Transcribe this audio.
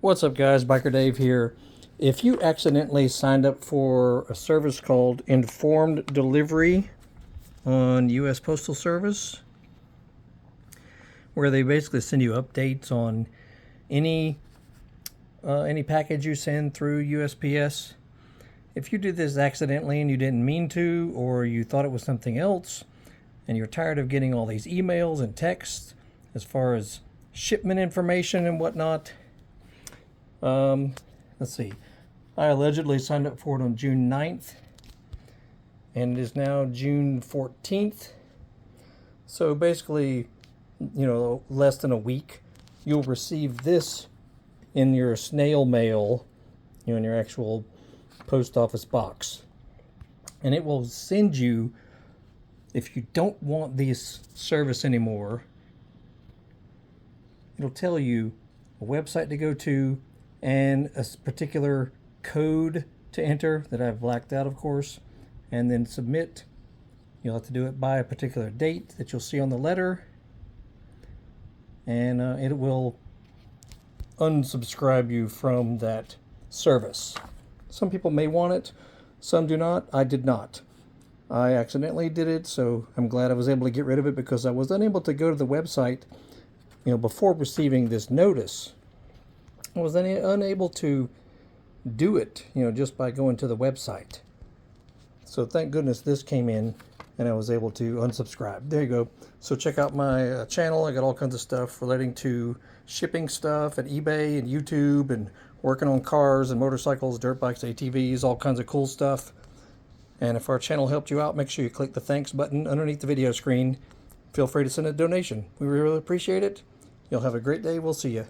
What's up, guys? Biker Dave here. If you accidentally signed up for a service called Informed Delivery on US Postal Service, where they basically send you updates on any package you send through USPS, if you did this accidentally and you didn't mean to, or you thought it was something else, and you're tired of getting all these emails and texts as far as shipment information and whatnot, let's see. I allegedly signed up for it on June 9th, and it is now June 14th. So basically, less than a week, you'll receive this in your snail mail, in your actual post office box. And it will send you, if you don't want this service anymore, it'll tell you a website to go to and a particular code to enter that I've blacked out, of course, and then submit. You'll have to do it by a particular date that you'll see on the letter, and it will unsubscribe you from that service. Some people may want it, some do not. I did not. I accidentally did it, so I'm glad I was able to get rid of it, because I was unable to go to the website, before receiving this notice. I was unable to do it, just by going to the website. So thank goodness this came in and I was able to unsubscribe. There you go. So check out my channel. I got all kinds of stuff relating to shipping stuff at eBay and YouTube, and working on cars and motorcycles, dirt bikes, ATVs, all kinds of cool stuff. And if our channel helped you out, make sure you click the thanks button underneath the video screen. Feel free to send a donation. We really appreciate it. You'll have a great day. We'll see you.